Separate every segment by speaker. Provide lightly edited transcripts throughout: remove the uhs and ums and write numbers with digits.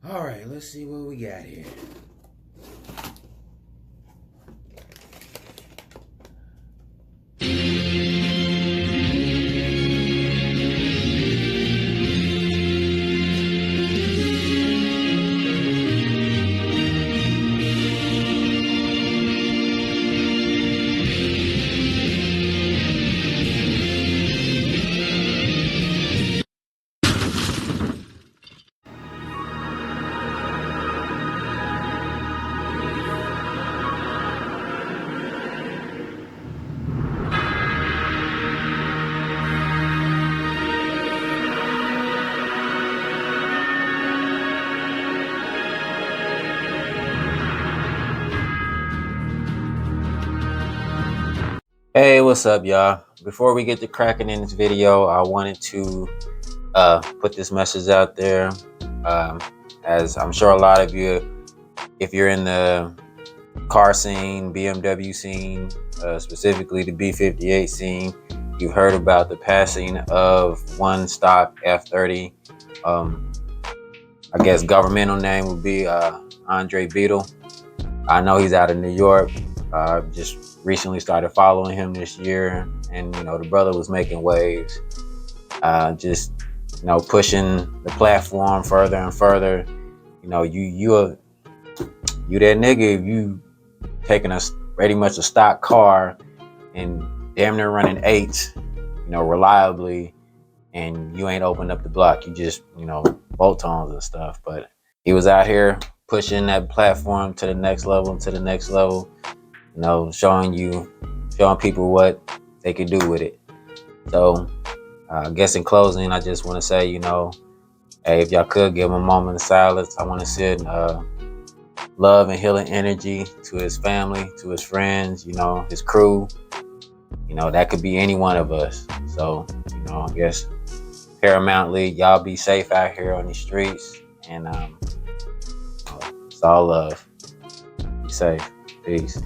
Speaker 1: All right, let's see what we got here. Hey, what's up, y'all? Before we get to cracking in this video, I wanted to put this message out there. As I'm sure a lot of you, if you're in the car scene, BMW scene, specifically the B58 scene, you've heard about the passing of one stock F30. I guess governmental name would be Andre Beetle. I know he's out of New York. Just recently started following him this year, and the brother was making waves, just pushing the platform further and further. You that nigga if you taking a pretty much a stock car and damn near running eights, reliably, and you ain't opened up the block. You just bolt-ons and stuff. But he was out here pushing that platform to the next level, showing people what they can do with it. So I guess in closing, I just want to say, hey, if y'all could give him a moment of silence, I want to send love and healing energy to his family, to his friends, his crew. That could be any one of us. So, I guess paramountly, y'all be safe out here on these streets, and it's all love. Be safe. Peace.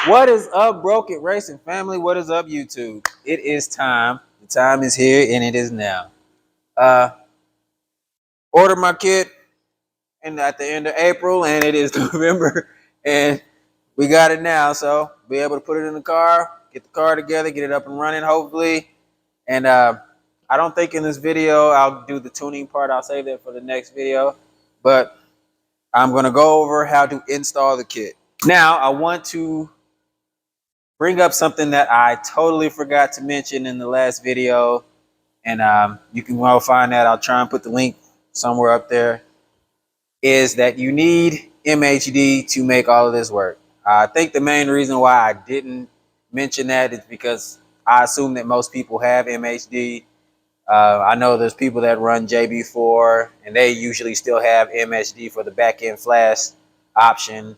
Speaker 1: What is up, Broken Racing family? What is up, YouTube? It is time. The time is here, and it is now. Ordered my kit at the end of April, and it is November, and we got it now. So be able to put it in the car, get the car together, get it up and running, hopefully. And I don't think in this video I'll do the tuning part. I'll save that for the next video. But I'm going to go over how to install the kit. Now, I want to bring up something that I totally forgot to mention in the last video. And you can well find that. I'll try and put the link somewhere up there. Is that you need MHD to make all of this work. I think the main reason why I didn't mention that is because I assume that most people have MHD. I know there's people that run JB4, and they usually still have MHD for the back-end flash option.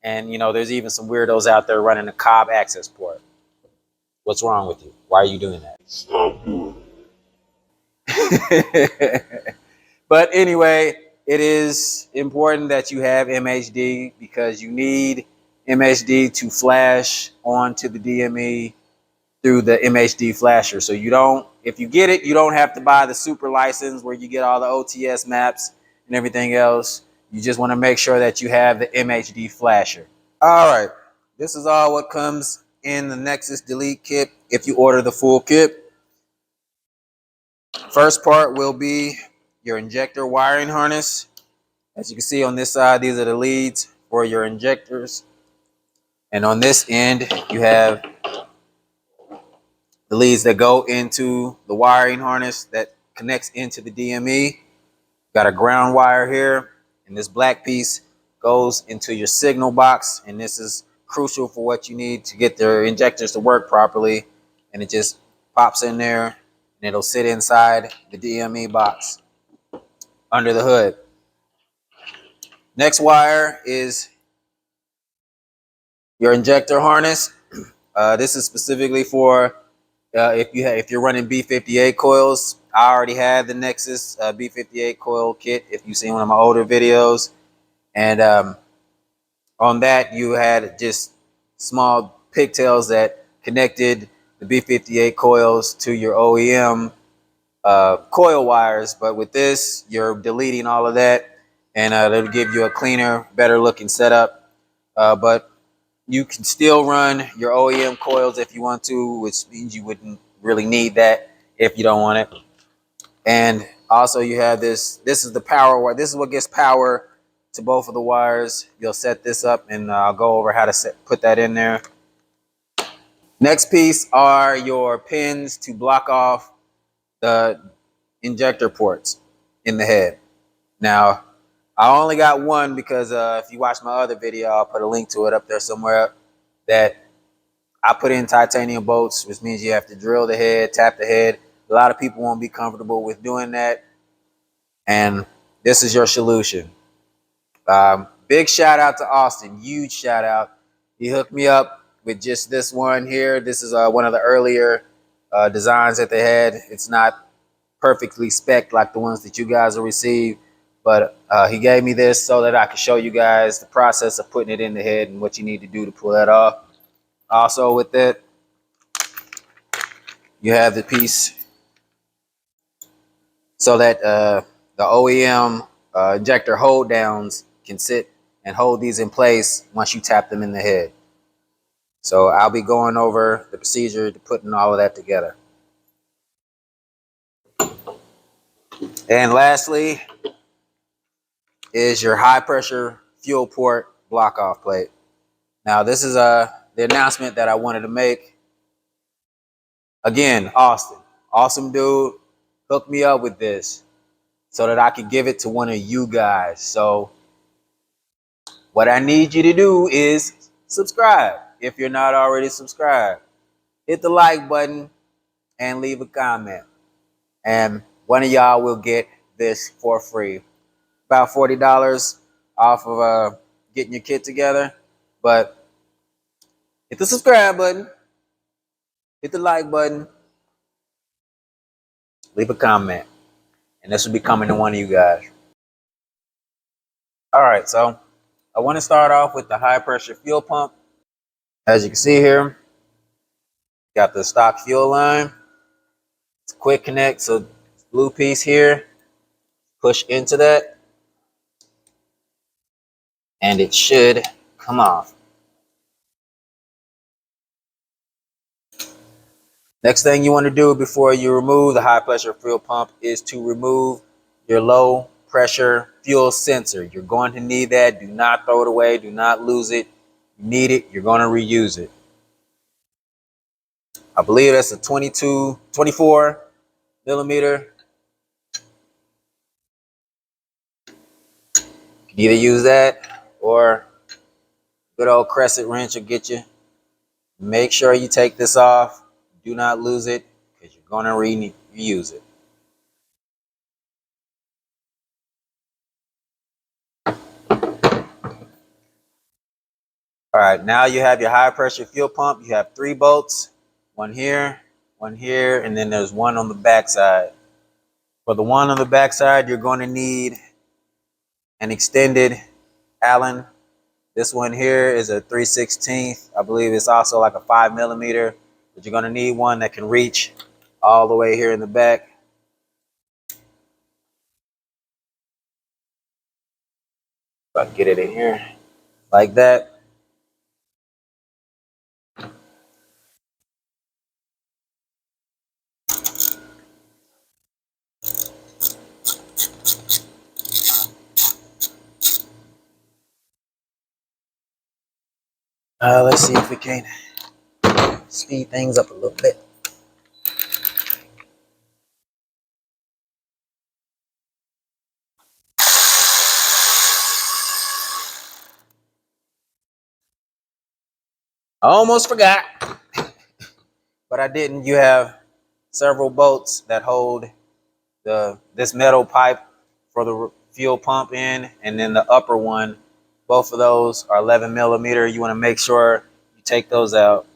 Speaker 1: And, there's even some weirdos out there running a Cobb access port. What's wrong with you? Why are you doing that? Stop doing it. But anyway, it is important that you have MHD because you need MHD to flash onto the DME through the MHD flasher. So if you get it, you don't have to buy the super license where you get all the OTS maps and everything else. You just want to make sure that you have the MHD flasher. All right, this is all what comes in the Nexsys Delete Kit if you order the full kit. First part will be your injector wiring harness. As you can see on this side, these are the leads for your injectors. And on this end, you have the leads that go into the wiring harness that connects into the DME. Got a ground wire here, and this black piece goes into your signal box, and this is crucial for what you need to get the injectors to work properly. And it just pops in there, and it'll sit inside the DME box under the hood. Next wire is your injector harness. This is specifically for if you're running B58 coils. I already had the Nexsys B58 coil kit if you've seen one of my older videos. And on that, you had just small pigtails that connected the B58 coils to your OEM coil wires, but with this, you're deleting all of that, and it'll give you a cleaner, better looking setup. But you can still run your OEM coils if you want to, which means you wouldn't really need that if you don't want it. And also you have this. This is the power wire. This is what gets power to both of the wires. You'll set this up, and I'll go over how to put that in there. Next piece are your pins to block off the injector ports in the head. Now, I only got one because if you watch my other video, I'll put a link to it up there somewhere, that I put in titanium bolts, which means you have to drill the head, tap the head. A lot of people won't be comfortable with doing that, and this is your solution. Big shout out to Austin, huge shout out. He hooked me up with just this one here. This is one of the earlier designs that they had. It's not perfectly spec'd like the ones that you guys will receive, but he gave me this so that I could show you guys the process of putting it in the head and what you need to do to pull that off. Also with it, you have the piece so that the OEM injector hold downs can sit and hold these in place once you tap them in the head. So I'll be going over the procedure to putting all of that together. And lastly is your high pressure fuel port block off plate. Now this is the announcement that I wanted to make. Again, Austin, awesome dude, hooked me up with this so that I could give it to one of you guys. So what I need you to do is subscribe if you're not already subscribed. Hit the like button and leave a comment, and one of y'all will get this for free. About $40 off of getting your kit together. But hit the subscribe button, hit the like button, leave a comment, and this will be coming to one of you guys. All right, so I want to start off with the high pressure fuel pump. As you can see here, got the stock fuel line. It's a quick connect, so blue piece here, push into that, and it should come off. Next thing you want to do before you remove the high pressure fuel pump is to remove your low pressure fuel sensor. You're going to need that. Do not throw it away. Do not lose it. You need it. You're going to reuse it. I believe that's a 24 millimeter. You can either use that or good old crescent wrench will get you. Make sure you take this off. Do not lose it because you're going to reuse it. All right, now you have your high pressure fuel pump. You have 3 bolts, one here, and then there's one on the back side. For the one on the back side, you're going to need an extended Allen. This one here is a 3/16. I believe it's also like a 5 millimeter, but you're going to need one that can reach all the way here in the back. If I can get it in here like that. Let's see if we can speed things up a little bit. I almost forgot, but I didn't. You have several bolts that hold this metal pipe for the fuel pump in, and then the upper one. Both of those are 11 millimeter. You want to make sure you take those out.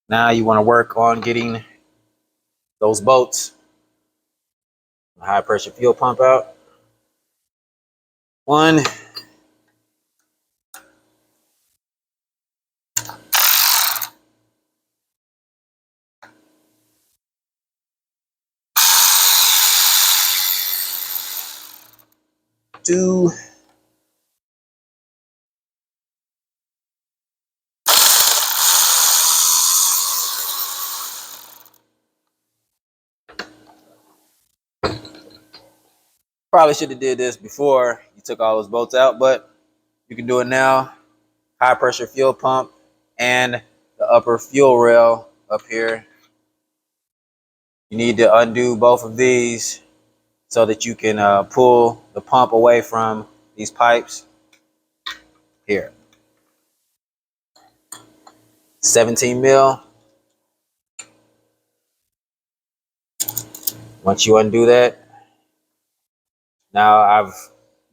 Speaker 1: Now you want to work on getting those bolts, high pressure fuel pump out. 1, 2, probably should have did this before you took all those bolts out, but you can do it now. High pressure fuel pump and the upper fuel rail up here. You need to undo both of these so that you can pull the pump away from these pipes here. 17 mil. Once you undo that, now I've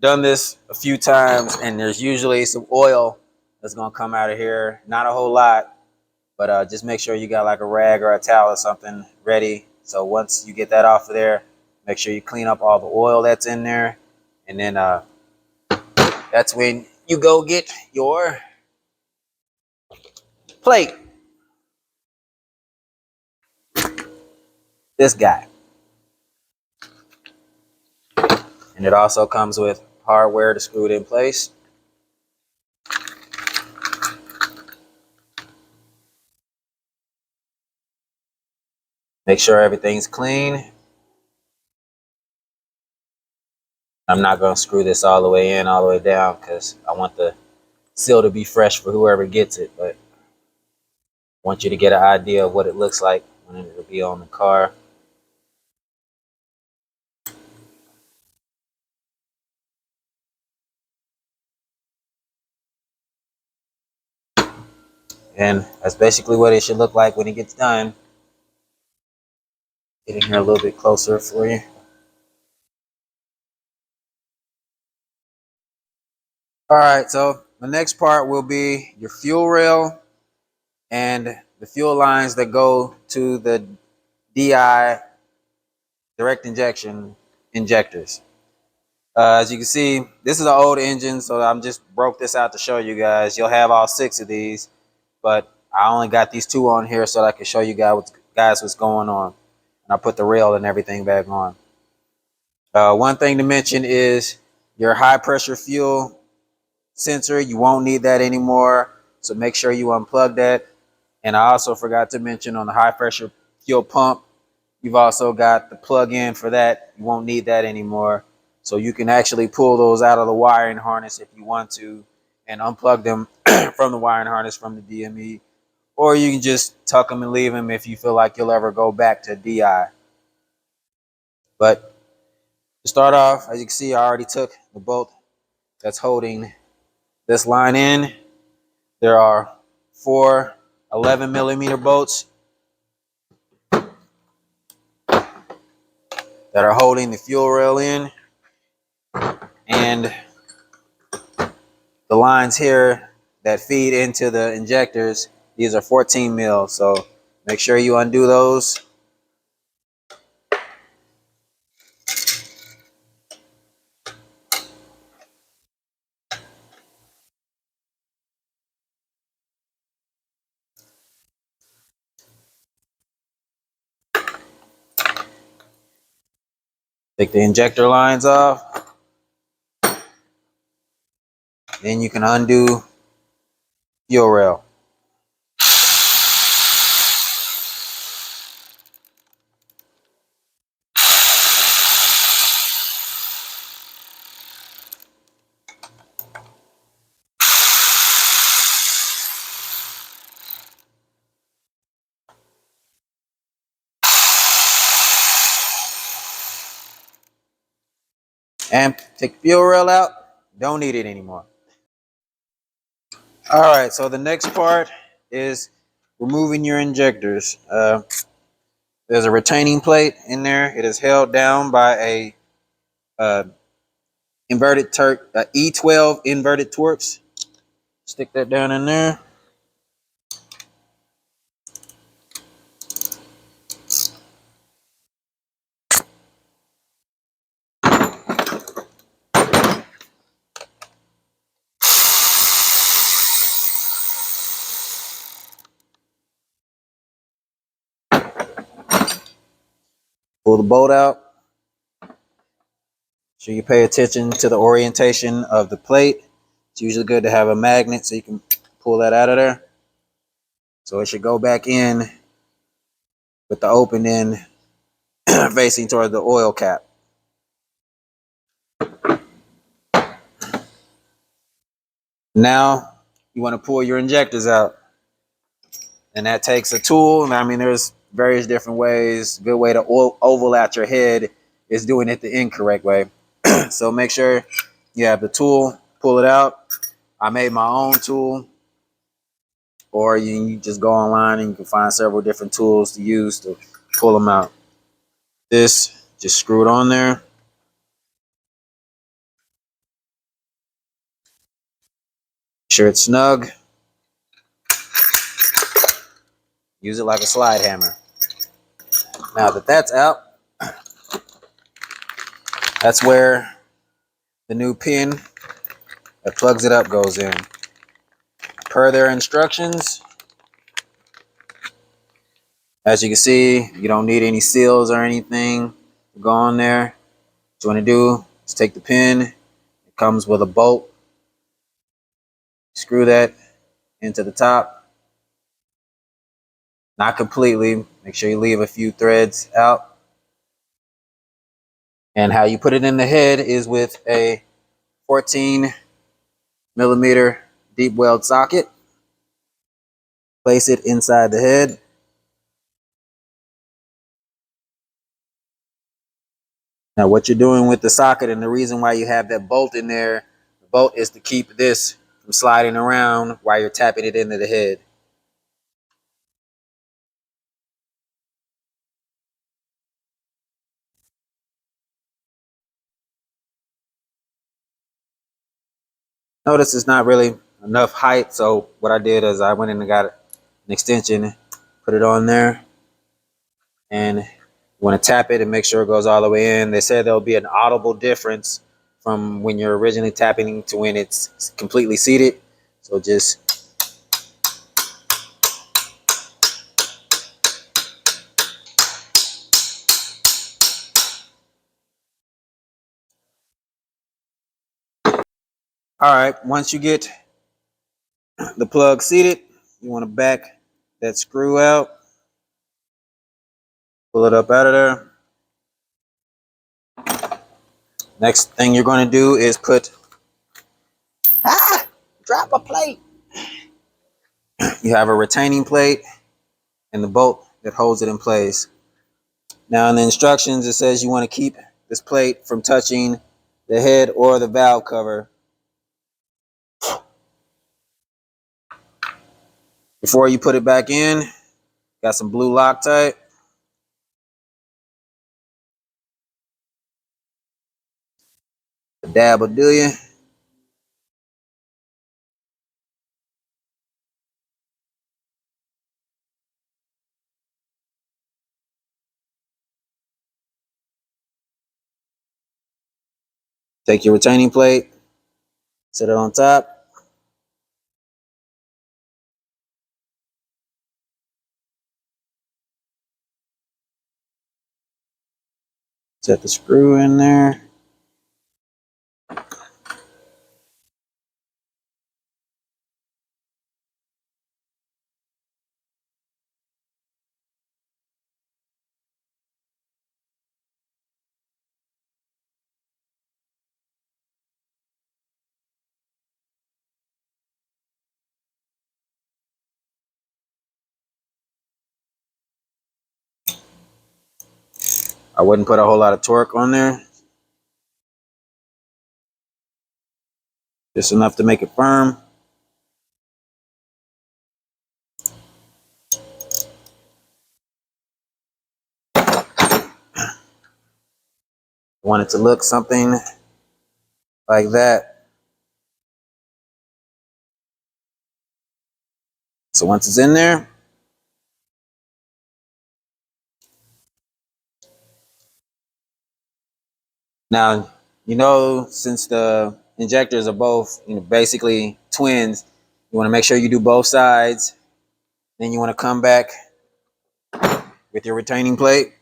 Speaker 1: done this a few times and there's usually some oil that's gonna come out of here. Not a whole lot, but just make sure you got like a rag or a towel or something ready. So once you get that off of there, make sure you clean up all the oil that's in there. And then that's when you go get your plate. This guy. And it also comes with hardware to screw it in place. Make sure everything's clean. I'm not going to screw this all the way in, all the way down, because I want the seal to be fresh for whoever gets it. But I want you to get an idea of what it looks like when it will be on the car. And that's basically what it should look like when it gets done. Get in here a little bit closer for you. All right, so the next part will be your fuel rail and the fuel lines that go to the DI direct injection injectors. As you can see, this is an old engine, so I'm just broke this out to show you guys. You'll have all 6 of these, but I only got these 2 on here so that I can show you guys what's going on. And I put the rail and everything back on. One thing to mention is your high pressure fuel sensor. You won't need that anymore, so make sure you unplug that. And I also forgot to mention on the high pressure fuel pump, you've also got the plug-in for that. You won't need that anymore. So you can actually pull those out of the wiring harness if you want to and unplug them from the wiring harness from the DME. Or you can just tuck them and leave them if you feel like you'll ever go back to DI. But to start off, as you can see, I already took the bolt that's holding this line in. There are 4 11mm bolts that are holding the fuel rail in, and the lines here that feed into the injectors, these are 14 mil, so make sure you undo those. Take the injector lines off, then you can undo fuel rail. And take the fuel rail out, don't need it anymore. All right, so the next part is removing your injectors. There's a retaining plate in there. It is held down by a E12 inverted Torx. Stick that down in there. Pull the bolt out. Sure you pay attention to the orientation of the plate. It's usually good to have a magnet so you can pull that out of there. So it should go back in with the open end facing toward the oil cap. Now you want to pull your injectors out. And that takes a tool. I mean, there's various different ways. Good way to oval out your head is doing it the incorrect way. So make sure you have the tool, pull it out. I made my own tool, or you just go online and you can find several different tools to use to pull them out. This, just screw it on there. Make sure it's snug. Use it like a slide hammer. Now that that's out, that's where the new pin that plugs it up goes in. Per their instructions, as you can see, you don't need any seals or anything to go on there. What you want to do is take the pin. It comes with a bolt. Screw that into the top. Not completely. Make sure you leave a few threads out. And how you put it in the head is with a 14mm deep weld socket. Place it inside the head. Now what you're doing with the socket, and the reason why you have that bolt in there, the bolt is to keep this from sliding around while you're tapping it into the head. Notice it's not really enough height, so what I did is I went in and got an extension, put it on there, and you want to tap it and make sure it goes all the way in. They said there'll be an audible difference from when you're originally tapping to when it's completely seated. So just all right, once you get the plug seated, you want to back that screw out, pull it up out of there. Next thing you're going to do is drop a plate. You have a retaining plate and the bolt that holds it in place. Now in the instructions, it says you want to keep this plate from touching the head or the valve cover. Before you put it back in, got some blue Loctite. A dab will do you. Take your retaining plate, set it on top. Set the screw in there. I wouldn't put a whole lot of torque on there. Just enough to make it firm. Want it to look something like that. So once it's in there, now, since the injectors are both, basically twins, you want to make sure you do both sides. Then you want to come back with your retaining plate.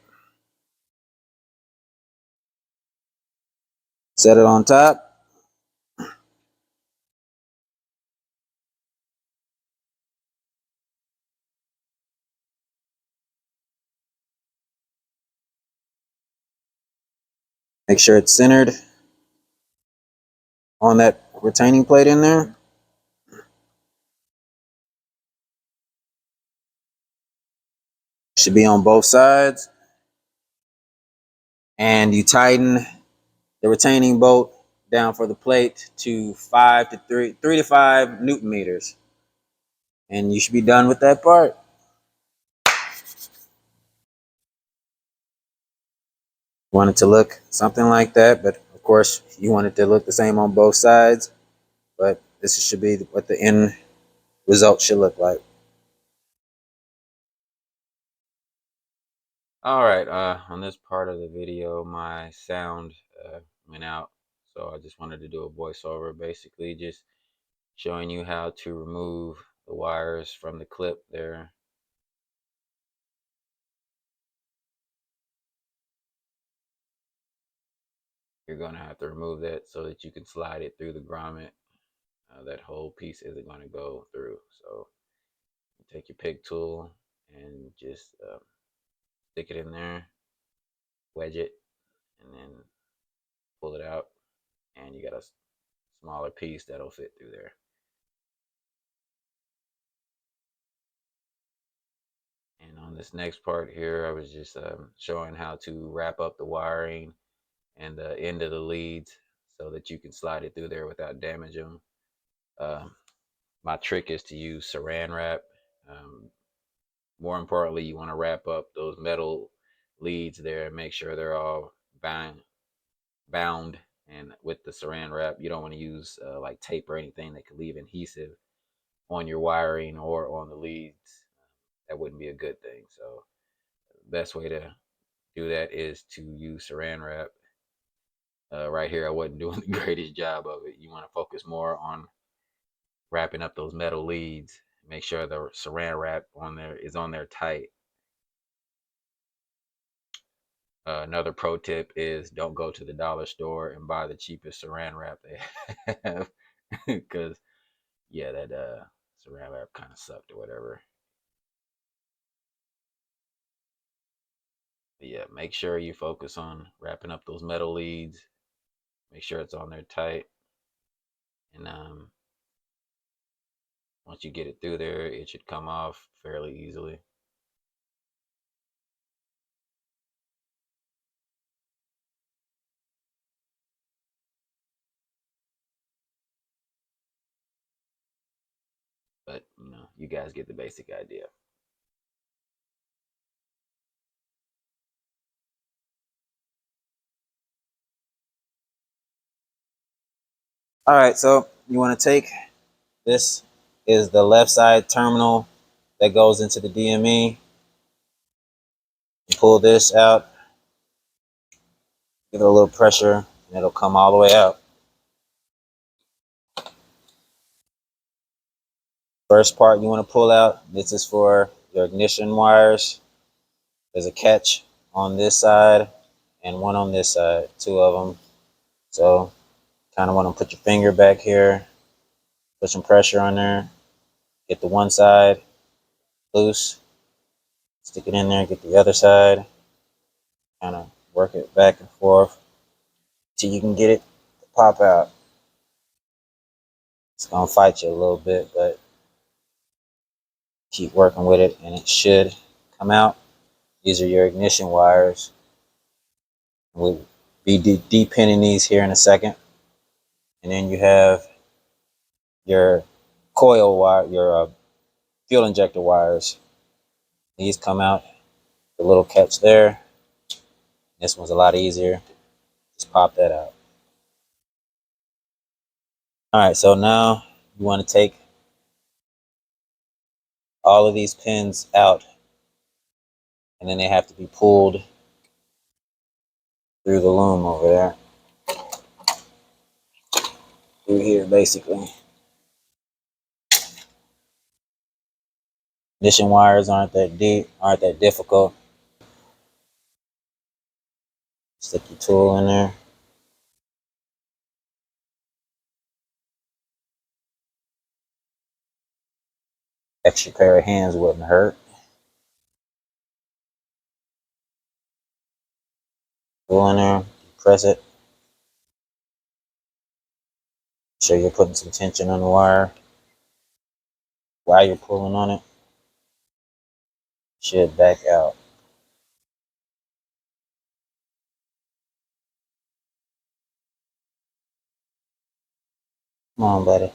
Speaker 1: Set it on top. Make sure it's centered on that retaining plate in there. Should be on both sides. And you tighten the retaining bolt down for the plate to 3 to 5 Newton meters. And you should be done with that part. Want it to look something like that, but of course you want it to look the same on both sides. But this should be what the end result should look like. All right, on this part of the video, my sound went out, so I just wanted to do a voiceover, basically just showing you how to remove the wires from the clip there. You're going to have to remove that so that you can slide it through the grommet. That whole piece isn't going to go through, so you take your pig tool and just stick it in there, wedge it, and then pull it out, and you got a smaller piece that'll fit through there. And on this next part here, I was just showing how to wrap up the wiring and the end of the leads so that you can slide it through there without damaging them. My trick is to use saran wrap. More importantly, you want to wrap up those metal leads there and make sure they're all bound. And with the saran wrap, you don't want to use like tape or anything that could leave adhesive on your wiring or on the leads. That wouldn't be a good thing. So the best way to do that is to use saran wrap. Right here, I wasn't doing the greatest job of it. You want to focus more on wrapping up those metal leads. Make sure the saran wrap on there is on there tight. Another pro tip is don't go to the dollar store and buy the cheapest saran wrap they have, because yeah, that saran wrap kind of sucked or whatever. But yeah, make sure you focus on wrapping up those metal leads. Make sure it's on there tight, and once you get it through there, it should come off fairly easily. But you know, you guys get the basic idea. All right, so you want to take this is the left side terminal that goes into the DME. You pull this out, give it a little pressure, and it'll come all the way out. First part you want to pull out, this is for your ignition wires. There's a catch on this side and one on this side, two of them. So kind of want to put your finger back here, put some pressure on there, get the one side loose, stick it in there, get the other side, kind of work it back and forth till you can get it to pop out. It's gonna fight you a little bit, but keep working with it and it should come out. These are your ignition wires. We'll be depinning these here in a second. And then you have your coil wire, your fuel injector wires. These come out, the little catch there. This one's a lot easier. Just pop that out. All right, so now you want to take all of these pins out, and then they have to be pulled through the loom over there. Through here, basically. Ignition wires aren't that deep, aren't that difficult. Stick your tool in there. Extra pair of hands wouldn't hurt. Go in there, press it. Make sure you're putting some tension on the wire while you're pulling on it. Should back out. Come on, buddy.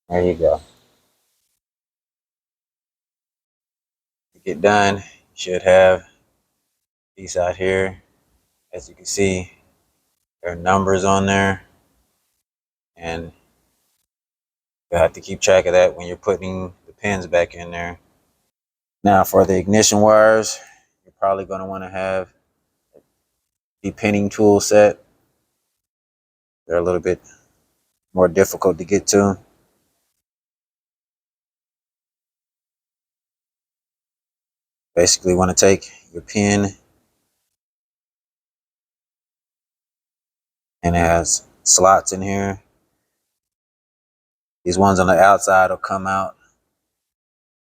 Speaker 1: There you go. To get done, you should have these out here. As you can see, there are numbers on there, and you have to keep track of that when you're putting the pins back in there. Now, for the ignition wires, you're probably going to want to have the pinning tool set. They're a little bit more difficult to get to. Basically, want to take your pin, and it has slots in here. These ones on the outside will come out.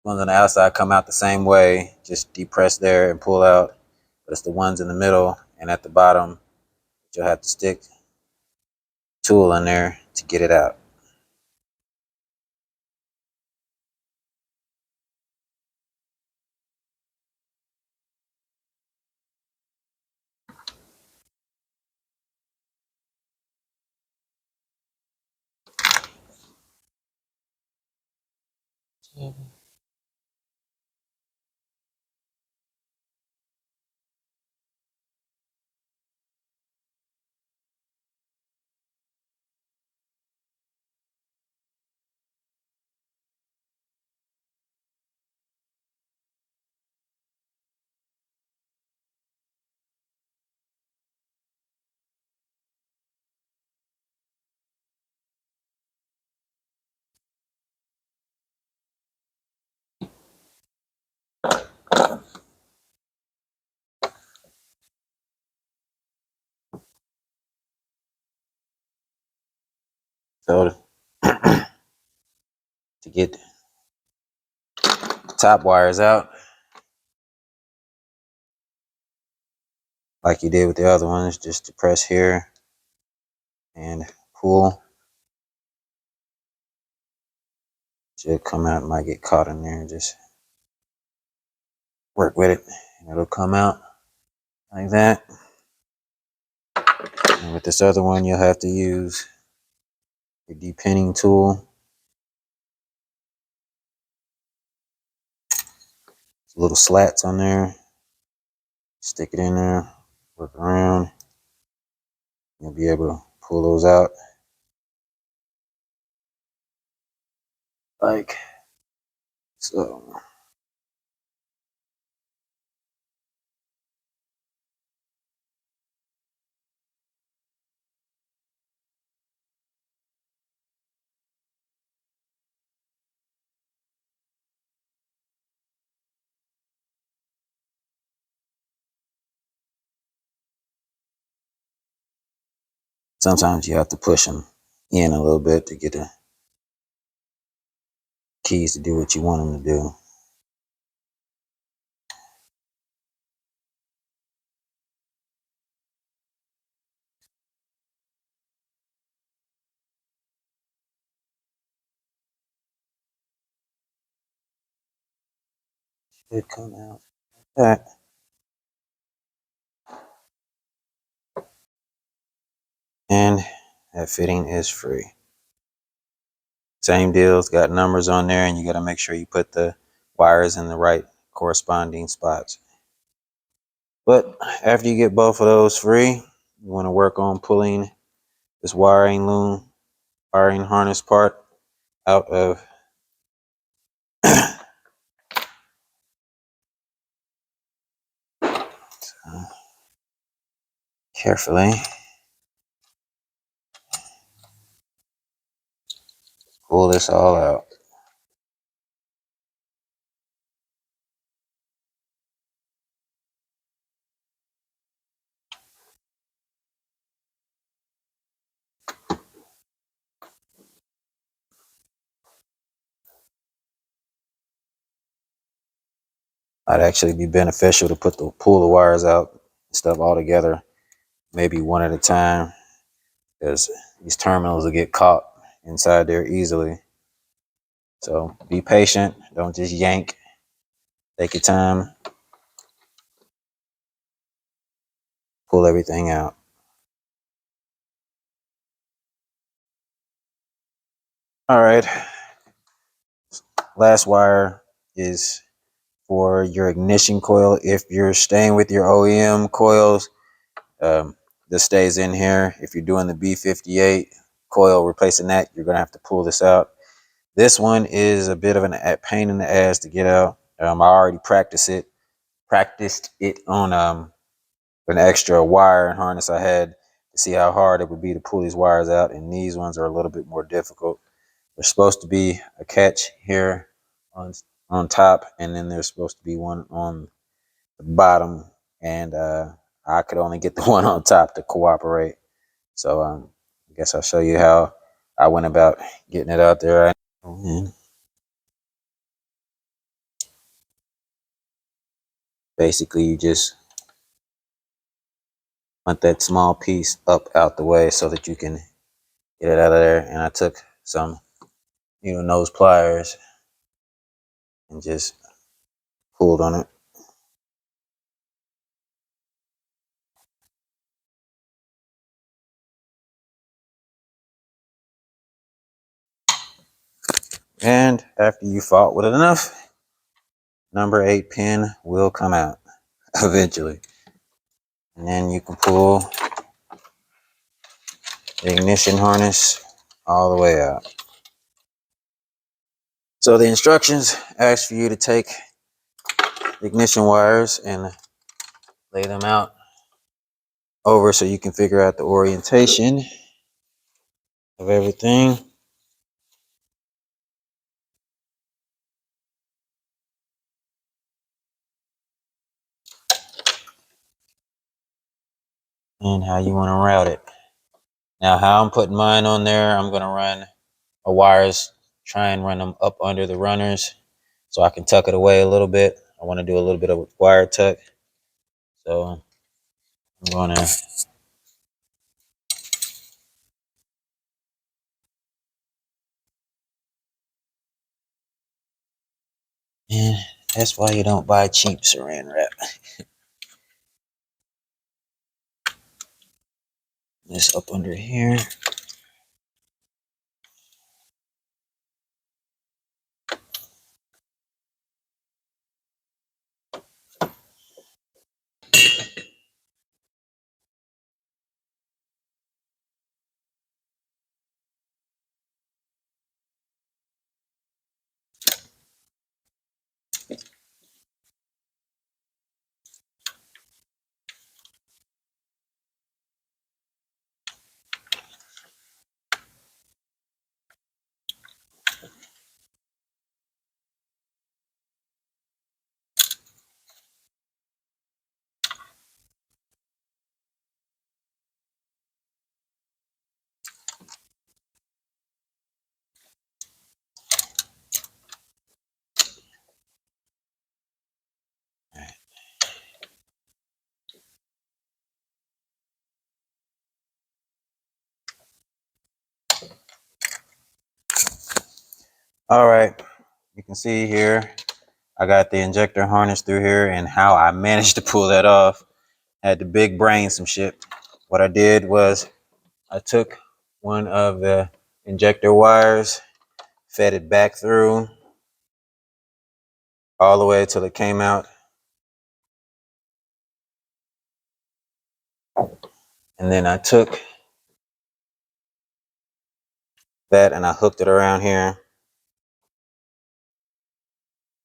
Speaker 1: Ones on the outside come out the same way. Just depress there and pull out. But it's the ones in the middle and at the bottom that you'll have to stick the tool in there to get it out. So to get the top wires out, like you did with the other ones, just to press here and pull. Should come out. Might get caught in there. Just work with it and it'll come out like that. And with this other one, you'll have to use your depinning tool. Little slats on there. Stick it in there, work around. You'll be able to pull those out like so. Sometimes you have to push them in a little bit to get the keys to do what you want them to do. Should come out like that. And that fitting is free. Same deal, it's got numbers on there, and you got to make sure you put the wires in the right corresponding spots. But after you get both of those free, you want to work on pulling this wiring loom, wiring harness part out of carefully. Pull this all out. Might actually be beneficial to pull the wires out and stuff all together, maybe one at a time, because these terminals will get caught inside there easily. So be patient. Don't just yank. Take your time. Pull everything out. All right. Last wire is for your ignition coil. If you're staying with your OEM coils, this stays in here. If you're doing the B58 coil, replacing that, you're going to have to pull this out. This one is a bit of a pain in the ass to get out. I already practiced it on an extra wire and harness I had to see how hard it would be to pull these wires out, and these ones are a little bit more difficult. There's supposed to be a catch here on top, and then there's supposed to be one on the bottom, and I could only get the one on top to cooperate. So I guess I'll show you how I went about getting it out there. And basically, you just want that small piece up out the way so that you can get it out of there. And I took some nose pliers and just pulled on it. And after you fought with it enough, number 8 pin will come out eventually. And then you can pull the ignition harness all the way out. So the instructions ask for you to take the ignition wires and lay them out over so you can figure out the orientation of everything. And how you want to route it. Now, how I'm putting mine on there, I'm going to run a wires, try and run them up under the runners so I can tuck it away a little bit. I want to do a little bit of wire tuck. So I'm going to and that's why you don't buy cheap saran wrap. This up under here. All right, you can see here, I got the injector harness through here, and how I managed to pull that off. I had to big brain some shit. What I did was I took one of the injector wires, fed it back through all the way till it came out. And then I took that and I hooked it around here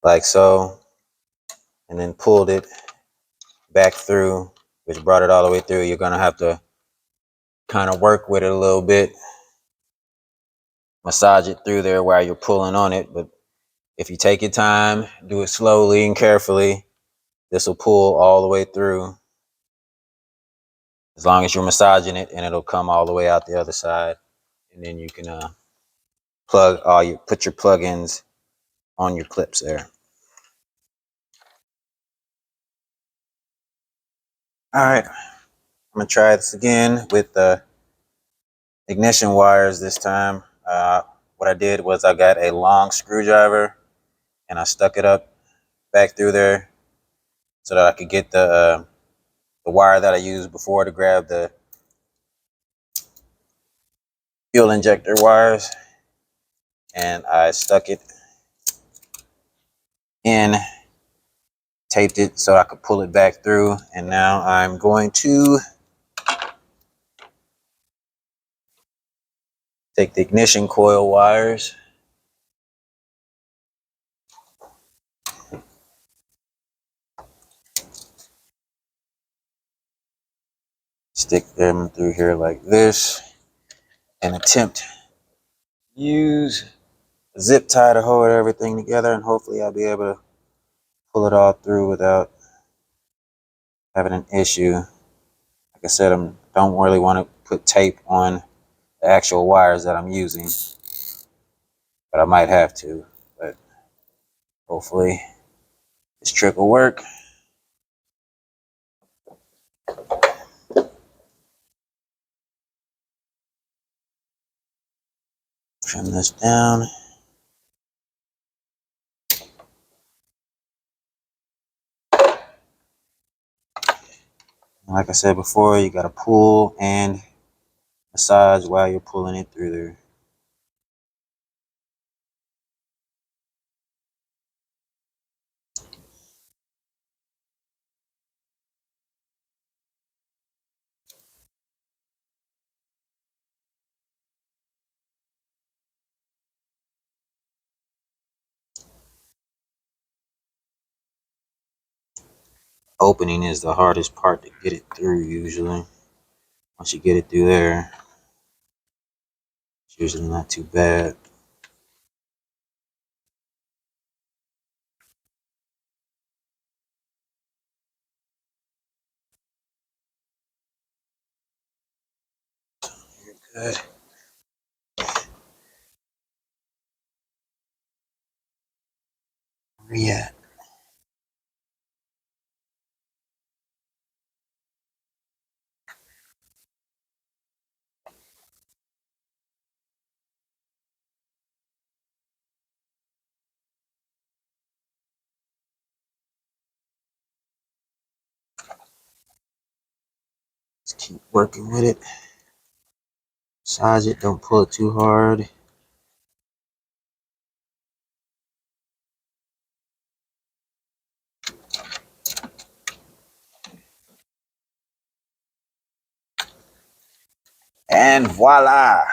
Speaker 1: like so, and then pulled it back through, which brought it all the way through. You're gonna have to kind of work with it a little bit, massage it through there while you're pulling on it. But if you take your time, do it slowly and carefully, this will pull all the way through, as long as you're massaging it, and it'll come all the way out the other side. And then you can put your plugins on your clips there. All right, I'm gonna try this again with the ignition wires this time. What I did was I got a long screwdriver and I stuck it up back through there so that I could get the wire that I used before to grab the fuel injector wires, and I stuck it in, taped it so I could pull it back through. And now I'm going to take the ignition coil wires, stick them through here like this, and attempt to use a zip tie to hold everything together, and hopefully I'll be able to pull it all through without having an issue. Like I said, I don't really want to put tape on the actual wires that I'm using, but I might have to. But hopefully this trick will work. Trim this down. Like I said before, you got to pull and massage while you're pulling it through there. Opening is the hardest part to get it through usually. Once you get it through there, it's usually not too bad. Good. Where you at? Just keep working with it. Massage it, don't pull it too hard. And voila!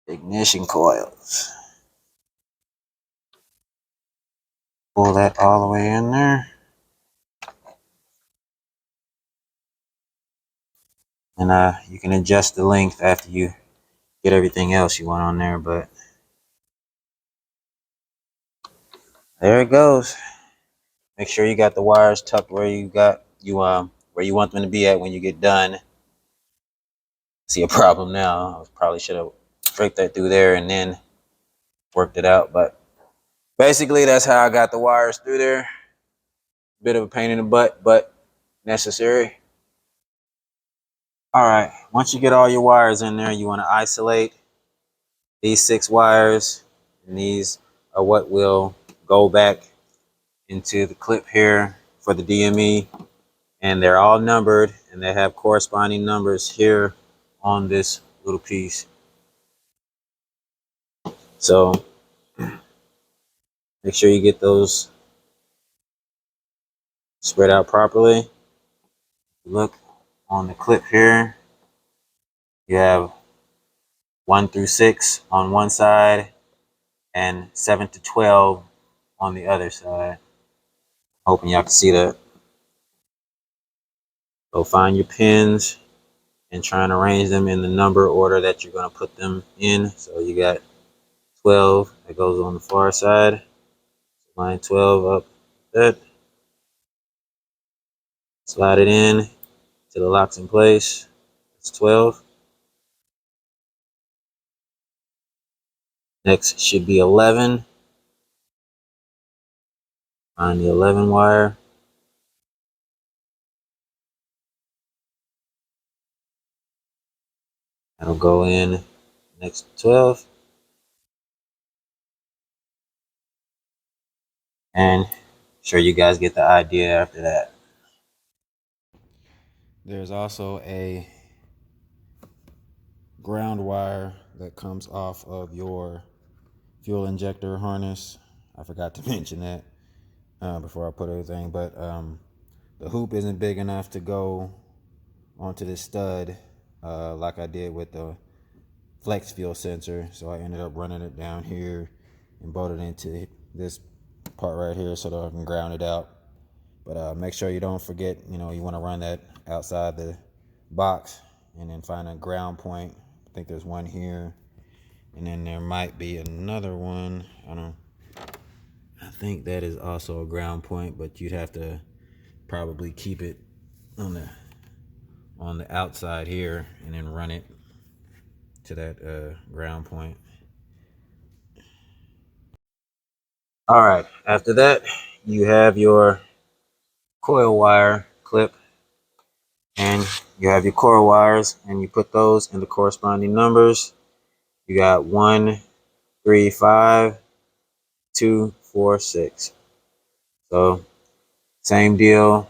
Speaker 1: Ignition coils. Pull that all the way in there. And you can adjust the length after you get everything else you want on there, but there it goes. Make sure you got the wires tucked where where you want them to be at when you get done. See a problem now. I probably should have straight that through there and then worked it out, but basically that's how I got the wires through there. Bit of a pain in the butt, but necessary. All right, once you get all your wires in there, you want to isolate these 6 wires, and these are what will go back into the clip here for the DME, and they're all numbered and they have corresponding numbers here on this little piece. So make sure you get those spread out properly. Look on the clip here, you have 1 through 6 on one side and 7 to 12 on the other side. Hoping y'all can see that. So find your pins and try and arrange them in the number order that you're going to put them in. So you got 12 that goes on the far side. Line 12 up that. Slide it in till it locks in place. That's 12. Next should be 11. Find the 11 wire. That'll go in next 12. And sure you guys get the idea after that. There's also a ground wire that comes off of your fuel injector harness. I forgot to mention that before I put everything, but the hoop isn't big enough to go onto this stud like I did with the flex fuel sensor, so I ended up running it down here and bolted into this part right here so that I can ground it out. But make sure you don't forget, you want to run that outside the box and then find a ground point. I think there's one here, and then there might be another one. I think that is also a ground point, but you'd have to probably keep it on the outside here and then run it to that ground point. All right, after that, you have your coil wire clip, and you have your coil wires, and you put those in the corresponding numbers. You got 1, 3, 5, 2, 4, 6. So same deal.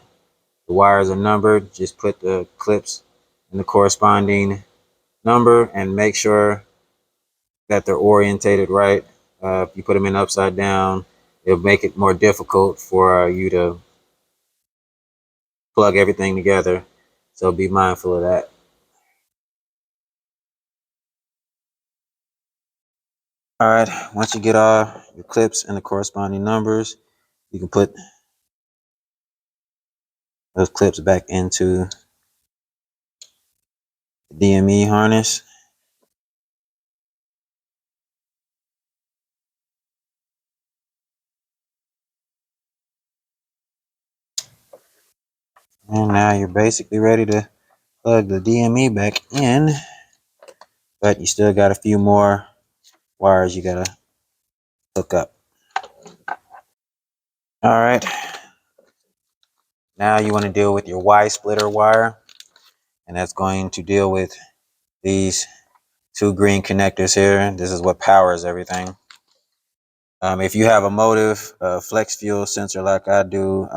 Speaker 1: The wires are numbered. Just put the clips in the corresponding number and make sure that they're orientated right. If you put them in upside down, it'll make it more difficult for you to plug everything together. So be mindful of that. All right, once you get all your clips and the corresponding numbers, you can put those clips back into the DME harness. And now you're basically ready to plug the DME back in, but you still got a few more wires you gotta hook up. All right, now you want to deal with your Y splitter wire, and that's going to deal with these two green connectors here. This is what powers everything. If you have a motive flex fuel sensor like I do,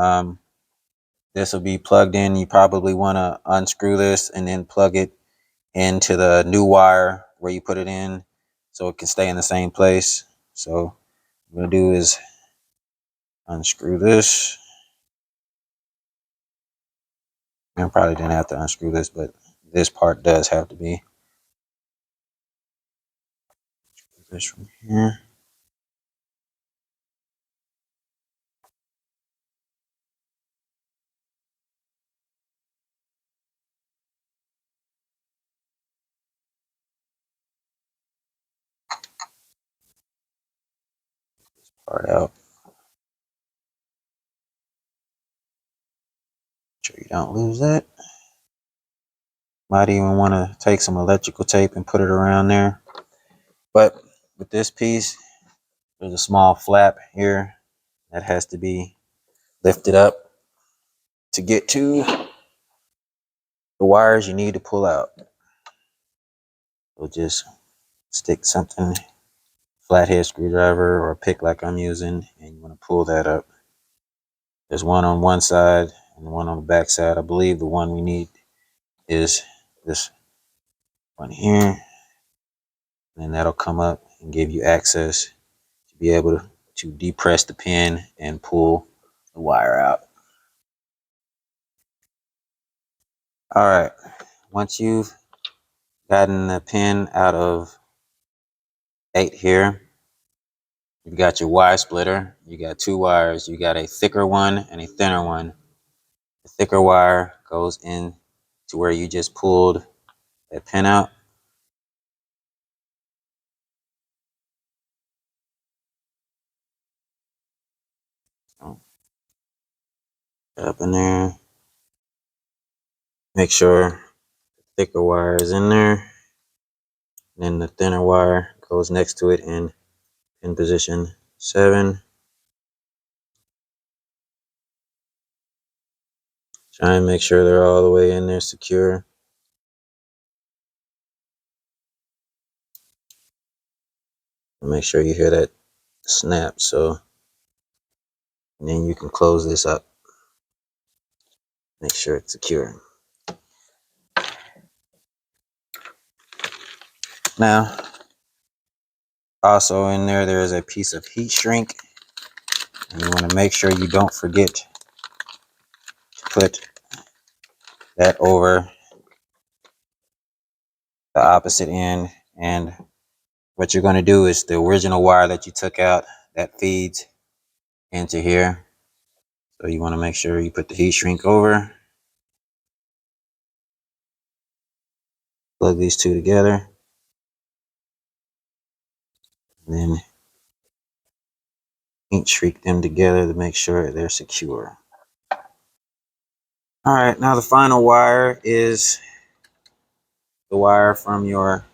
Speaker 1: this will be plugged in. You probably want to unscrew this and then plug it into the new wire where you put it in so it can stay in the same place. So what I'm going to do is unscrew this. I probably didn't have to unscrew this, but this part does have to be. This from here. Part out. Make sure you don't lose that. Might even want to take some electrical tape and put it around there. But with this piece, there's a small flap here that has to be lifted up to get to the wires you need to pull out. So just stick something, flathead screwdriver or a pick like I'm using, and you want to pull that up. There's one on one side and one on the back side. I believe the one we need is this one here. And that'll come up and give you access to be able to depress the pin and pull the wire out. All right, once you've gotten the pin out of 8 here, you've got your Y splitter. You got 2 wires. You got a thicker one and a thinner one. The thicker wire goes in to where you just pulled that pin out. So, up in there. Make sure the thicker wire is in there. Then the thinner wire goes next to it in pin position 7. Try and make sure they're all the way in there secure. Make sure you hear that snap. So, and then you can close this up. Make sure it's secure. Now, also in there is a piece of heat shrink. And you want to make sure you don't forget to put that over the opposite end. And what you're going to do is the original wire that you took out that feeds into here. So you want to make sure you put the heat shrink over. Plug these two together. And then heat shrink them together to make sure they're secure. All right, now the final wire is the wire from your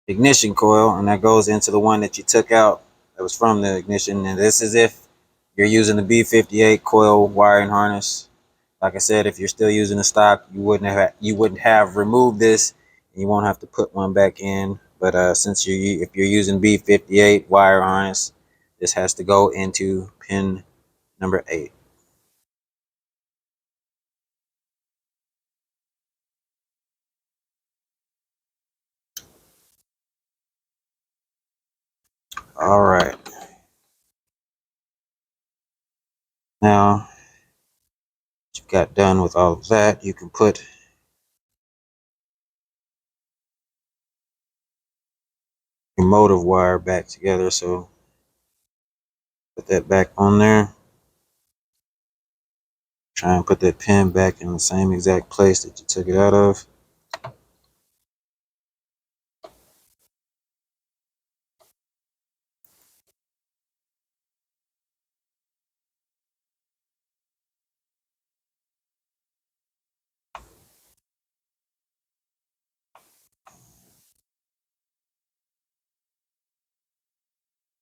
Speaker 1: ignition coil, and that goes into the one that you took out that was from the ignition. And this is if you're using the B58 coil wiring harness. Like I said, if you're still using the stock, you wouldn't have removed this, and you won't have to put one back in. But since if you're using B58 wire harness, this has to go into pin number 8. All right. Now you got done with all of that, you can put your motive wire back together. So put that back on there. Try and put that pin back in the same exact place that you took it out of.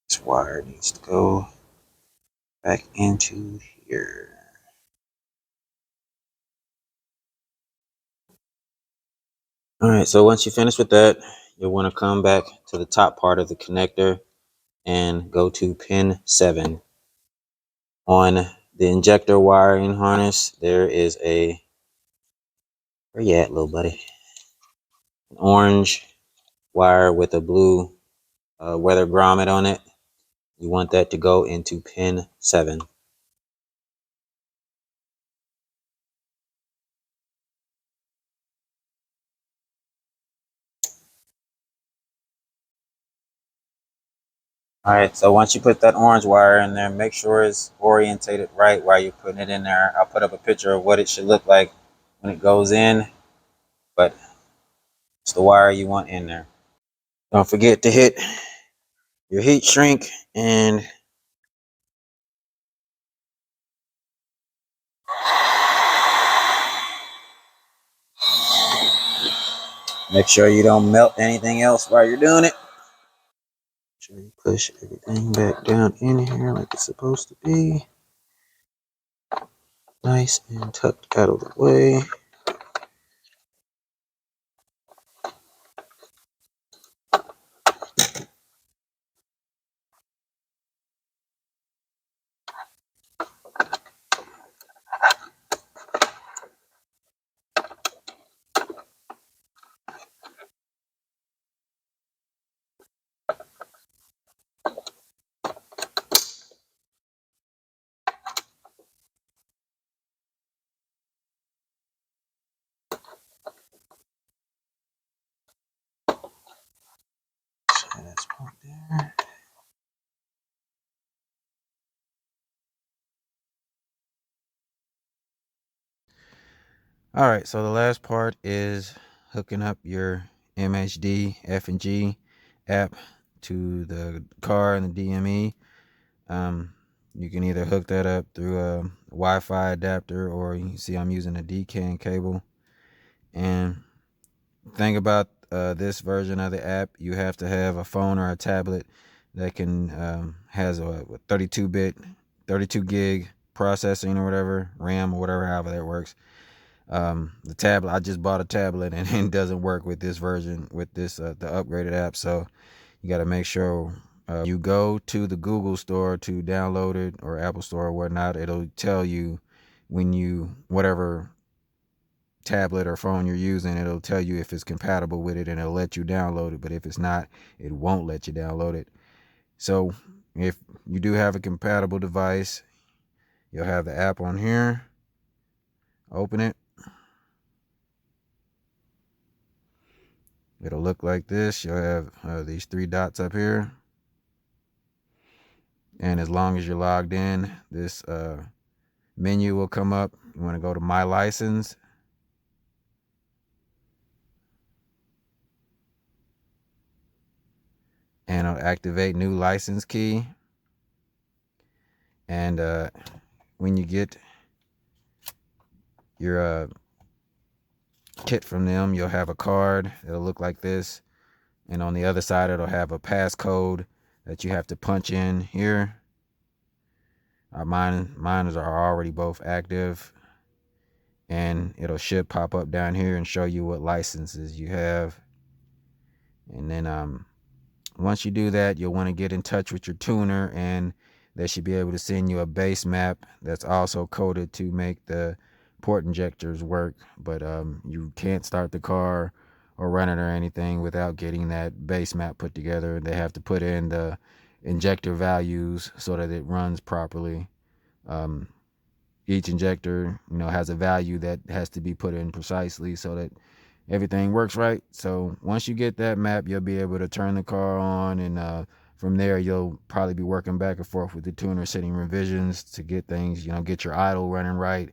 Speaker 1: This wire needs to go back into here. All right, so once you finish with that, you'll want to come back to the top part of the connector and go to pin 7. On the injector wiring harness, there is a, where you at, little buddy? An orange wire with a blue weather grommet on it. You want that to go into pin 7. All right, so once you put that orange wire in there, make sure it's orientated right while you're putting it in there. I'll put up a picture of what it should look like when it goes in, but it's the wire you want in there. Don't forget to hit your heat shrink and make sure you don't melt anything else while you're doing it. Make sure you push everything back down in here like it's supposed to be. Nice and tucked out of the way. That's part there. All right, so the last part is hooking up your MHD F&G app to the car and the DME. You can either hook that up through a Wi-Fi adapter, or you can see I'm using a DCAN cable. And thing about this version of the app, you have to have a phone or a tablet that can has a 32-bit, 32 gig processing or whatever, RAM or whatever, however that works. The tablet, I just bought a tablet and it doesn't work with this version, with this the upgraded app. So you got to make sure you go to the Google store to download it, or Apple store or whatnot. It'll tell you when you, whatever tablet or phone you're using, it'll tell you if it's compatible with it, and it'll let you download it. But if it's not, it won't let you download it. So if you do have a compatible device, you'll have the app on here. Open it. It'll look like this. You'll have these 3 dots up here. And as long as you're logged in, this menu will come up. You want to go to My License. And it'll activate new license key. And when you get your kit from them, you'll have a card. It'll look like this. And on the other side, it'll have a passcode that you have to punch in here. Mine are already both active. And should pop up down here and show you what licenses you have. And then once you do that, you'll want to get in touch with your tuner, and they should be able to send you a base map that's also coded to make the port injectors work. But you can't start the car or run it or anything without getting that base map put together. They have to put in the injector values so that it runs properly. Each injector, has a value that has to be put in precisely so that everything works right. So once you get that map, you'll be able to turn the car on, and from there you'll probably be working back and forth with the tuner, setting revisions to get things, get your idle running right,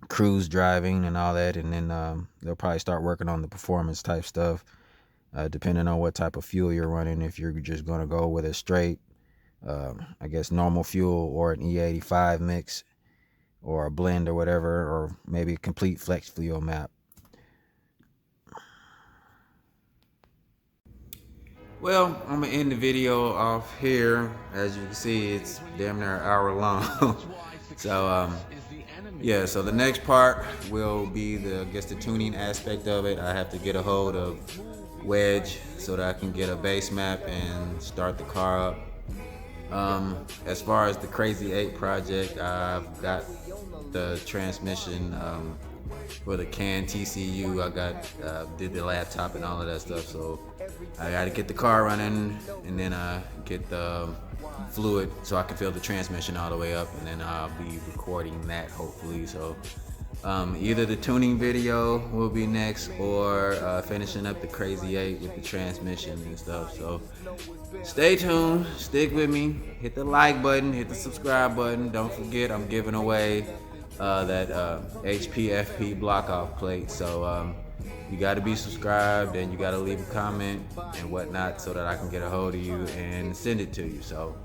Speaker 1: cruise driving and all that. And then they'll probably start working on the performance type stuff, depending on what type of fuel you're running. If you're just going to go with a straight I guess normal fuel, or an E85 mix, or a blend, or whatever, or maybe a complete flex fuel map. Well, I'm gonna end the video off here. As you can see, it's damn near an hour long. So yeah, so the next part will be the tuning aspect of it. I have to get a hold of Wedge so that I can get a base map and start the car up. As far as the Crazy 8 project, I've got the transmission for the CAN TCU. I did the laptop and all of that stuff, so I got to get the car running, and then get the fluid so I can fill the transmission all the way up, and then I'll be recording that hopefully. So either the tuning video will be next, or finishing up the Crazy 8 with the transmission and stuff. So stay tuned, stick with me, hit the like button, hit the subscribe button. Don't forget, I'm giving away that HPFP block off plate. So you got to be subscribed, and you got to leave a comment and whatnot so that I can get a hold of you and send it to you. So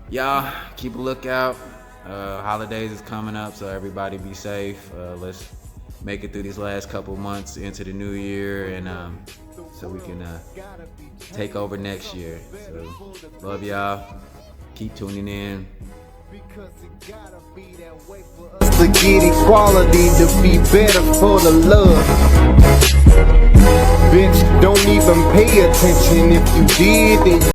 Speaker 1: y'all keep a lookout. Holidays is coming up, so everybody be safe. Let's make it through these last couple months into the new year, and so we can take over next year. So love y'all. Keep tuning in.
Speaker 2: To get equality, to be better for the love. Bitch, don't even pay attention. If you did, then